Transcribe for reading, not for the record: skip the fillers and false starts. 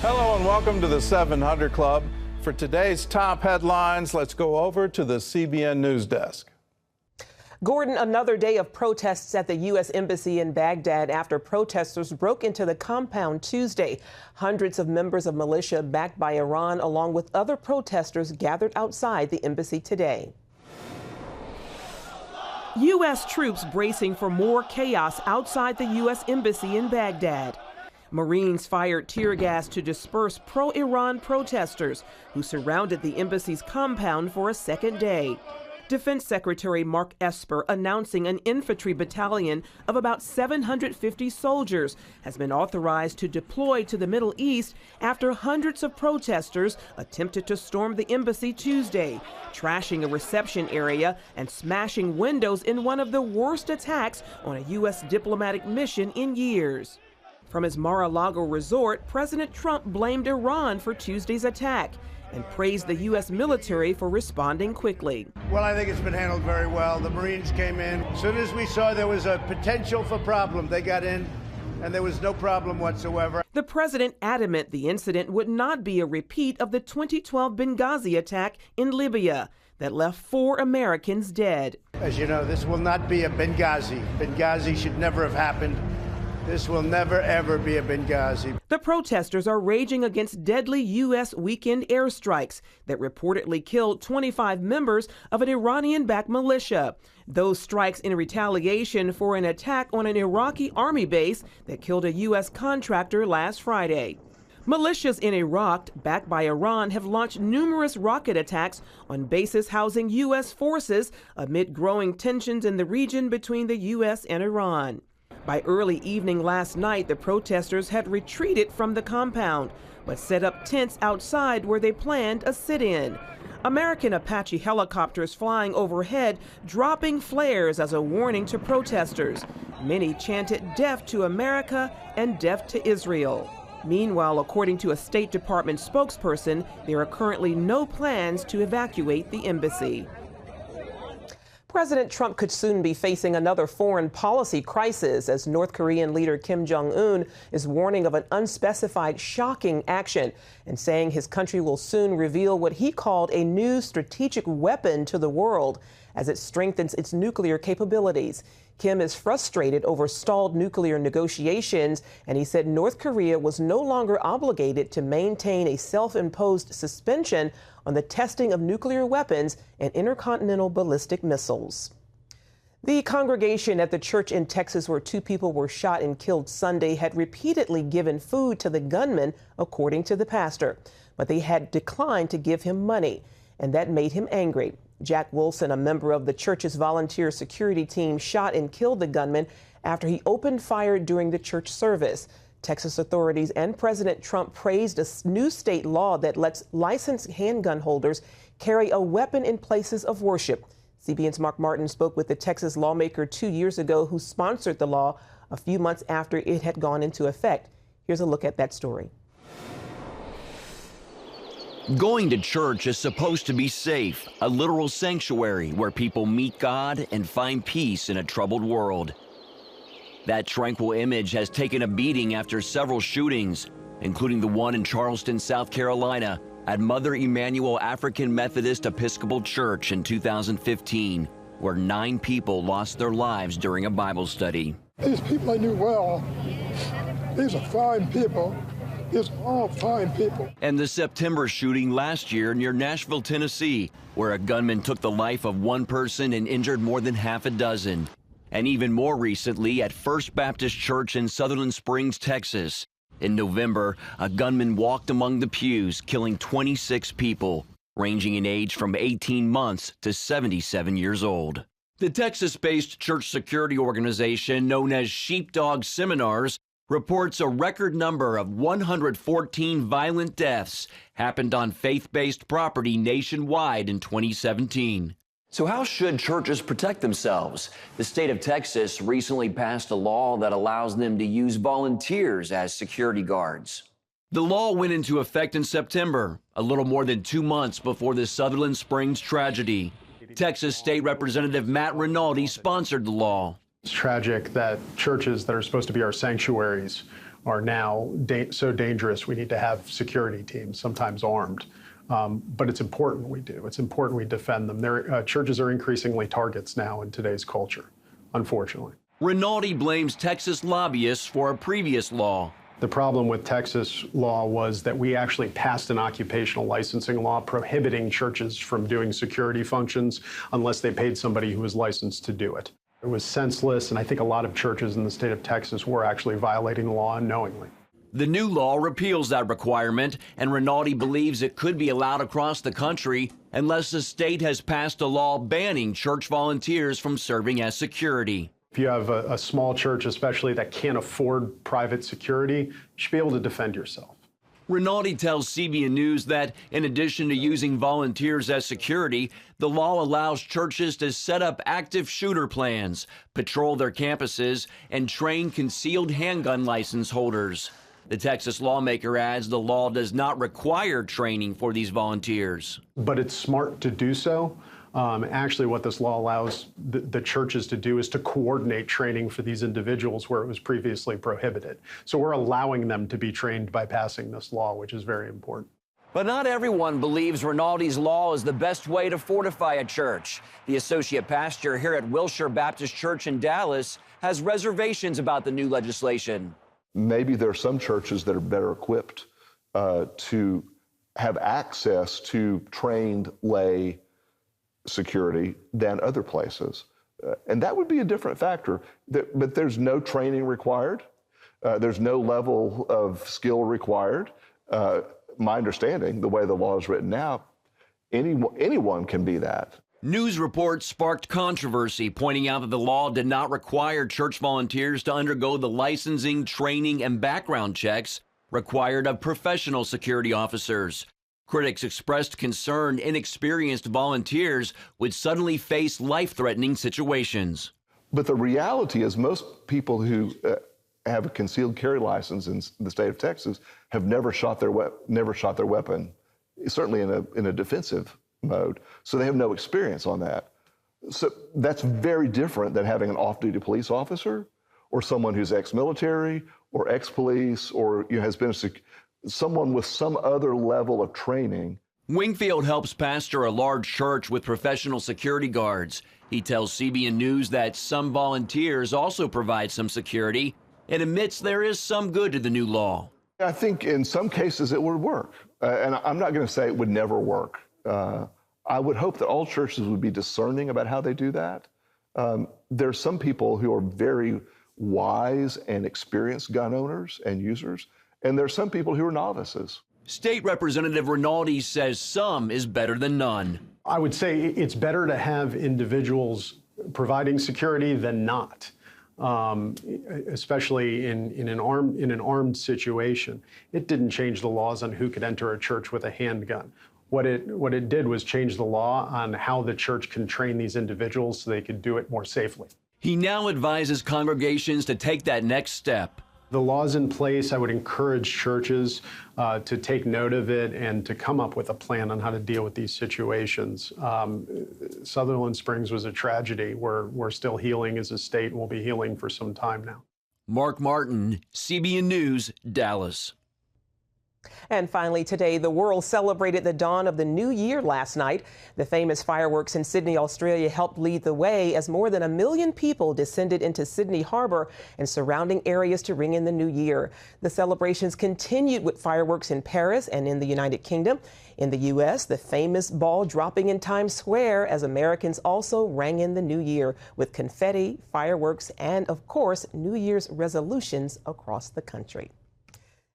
Hello and welcome to the 700 Club. For today's top headlines, let's go over to the CBN News Desk. Gordon, another day of protests at the U.S. Embassy in Baghdad after protesters broke into the compound Tuesday. Hundreds of members of militia backed by Iran, along with other protesters, gathered outside the embassy today. U.S. troops bracing for more chaos outside the U.S. Embassy in Baghdad. Marines fired tear gas to disperse pro-Iran protesters who surrounded the embassy's compound for a second day. Defense Secretary Mark Esper announcing an infantry battalion of about 750 soldiers has been authorized to deploy to the Middle East after hundreds of protesters attempted to storm the embassy Tuesday, trashing a reception area and smashing windows in one of the worst attacks on a U.S. diplomatic mission in years. From his Mar-a-Lago resort, President Trump blamed Iran for Tuesday's attack and praised the U.S. military for responding quickly. Well, I think it's been handled very well. The Marines came in. As soon as we saw there was a potential for problem, they got in, and there was no problem whatsoever. The president adamant the incident would not be a repeat of the 2012 Benghazi attack in Libya that left 4 Americans dead. As you know, this will not be a Benghazi. Benghazi should never have happened. This will never, ever be a Benghazi. The protesters are raging against deadly U.S. weekend airstrikes that reportedly killed 25 members of an Iranian-backed militia. Those strikes in retaliation for an attack on an Iraqi army base that killed a U.S. contractor last Friday. Militias in Iraq, backed by Iran, have launched numerous rocket attacks on bases housing U.S. forces amid growing tensions in the region between the U.S. and Iran. By early evening last night, the protesters had retreated from the compound, but set up tents outside where they planned a sit-in. American Apache helicopters flying overhead, dropping flares as a warning to protesters. Many chanted "Death to America" and "Death to Israel." Meanwhile, according to a State Department spokesperson, there are currently no plans to evacuate the embassy. President Trump could soon be facing another foreign policy crisis as North Korean leader Kim Jong-un is warning of an unspecified shocking action and saying his country will soon reveal what he called a new strategic weapon to the world as it strengthens its nuclear capabilities. Kim is frustrated over stalled nuclear negotiations, and he said North Korea was no longer obligated to maintain a self-imposed suspension on the testing of nuclear weapons and intercontinental ballistic missiles. The congregation at the church in Texas where 2 people were shot and killed Sunday had repeatedly given food to the gunman, according to the pastor, but they had declined to give him money, and that made him angry. Jack Wilson, a member of the church's volunteer security team, shot and killed the gunman after he opened fire during the church service. Texas authorities and President Trump praised a new state law that lets licensed handgun holders carry a weapon in places of worship. CBN's Mark Martin spoke with the Texas lawmaker 2 years ago who sponsored the law a few months after it had gone into effect. Here's a look at that story. Going to church is supposed to be safe, a literal sanctuary where people meet God and find peace in a troubled world. That tranquil image has taken a beating after several shootings, including the one in Charleston, South Carolina, at Mother Emanuel African Methodist Episcopal Church in 2015, where 9 people lost their lives during a Bible study. These people I knew well. These are fine people. These are all fine people. And the September shooting last year near Nashville, Tennessee, where a gunman took the life of 1 person and injured more than half a dozen. And even more recently at First Baptist Church in Sutherland Springs, Texas. In November, a gunman walked among the pews, killing 26 people, ranging in age from 18 months to 77 years old. The Texas-based church security organization known as Sheepdog Seminars reports a record number of 114 violent deaths happened on faith-based property nationwide in 2017. So how should churches protect themselves? The state of Texas recently passed a law that allows them to use volunteers as security guards. The law went into effect in September, a little more than 2 months before the Sutherland Springs tragedy. Texas State Representative Matt Rinaldi sponsored the law. It's tragic that churches that are supposed to be our sanctuaries are now so dangerous we need to have security teams, sometimes armed. But it's important we do. It's important we defend them. Churches are increasingly targets now in today's culture, unfortunately. Rinaldi blames Texas lobbyists for a previous law. The problem with Texas law was that we actually passed an occupational licensing law prohibiting churches from doing security functions unless they paid somebody who was licensed to do it. It was senseless, and I think a lot of churches in the state of Texas were actually violating the law unknowingly. The new law repeals that requirement, and Rinaldi believes it could be allowed across the country unless the state has passed a law banning church volunteers from serving as security. If you have a small church, especially that can't afford private security, you should be able to defend yourself. Rinaldi tells CBN News that in addition to using volunteers as security, the law allows churches to set up active shooter plans, patrol their campuses, and train concealed handgun license holders. The Texas lawmaker adds the law does not require training for these volunteers. But it's smart to do so. Actually, what this law allows the churches to do is to coordinate training for these individuals where it was previously prohibited. So we're allowing them to be trained by passing this law, which is very important. But not everyone believes Rinaldi's law is the best way to fortify a church. The associate pastor here at Wilshire Baptist Church in Dallas has reservations about the new legislation. Maybe there are some churches that are better equipped to have access to trained lay security than other places. And that would be a different factor. But there's no training required. There's no level of skill required. My understanding, the way the law is written now, anyone can be that. News reports sparked controversy, pointing out that the law did not require church volunteers to undergo the licensing, training, and background checks required of professional security officers. Critics expressed concern inexperienced volunteers would suddenly face life-threatening situations. But the reality is most people who have a concealed carry license in the state of Texas have never shot their weapon, certainly in a defensive mode. So they have no experience on that. So that's very different than having an off-duty police officer or someone who's ex-military or ex-police or has been someone with some other level of training. Wingfield helps pastor a large church with professional security guards. He tells CBN News that some volunteers also provide some security and admits there is some good to the new law. I think in some cases it would work. And I'm not going to say it would never work. I would hope that all churches would be discerning about how they do that. There's some people who are very wise and experienced gun owners and users. And there's some people who are novices. State Representative Rinaldi says some is better than none. I would say it's better to have individuals providing security than not, especially in an armed situation. It didn't change the laws on who could enter a church with a handgun. What it did was change the law on how the church can train these individuals so they could do it more safely. He now advises congregations to take that next step. The law's in place. I would encourage churches to take note of it and to come up with a plan on how to deal with these situations. Sutherland Springs was a tragedy. We're still healing as a state, and we'll be healing for some time now. Mark Martin, CBN News, Dallas. And finally, today, the world celebrated the dawn of the new year last night. The famous fireworks in Sydney, Australia helped lead the way as more than 1 million people descended into Sydney Harbour and surrounding areas to ring in the new year. The celebrations continued with fireworks in Paris and in the United Kingdom. In the U.S., the famous ball dropping in Times Square as Americans also rang in the new year with confetti, fireworks, and, of course, New Year's resolutions across the country.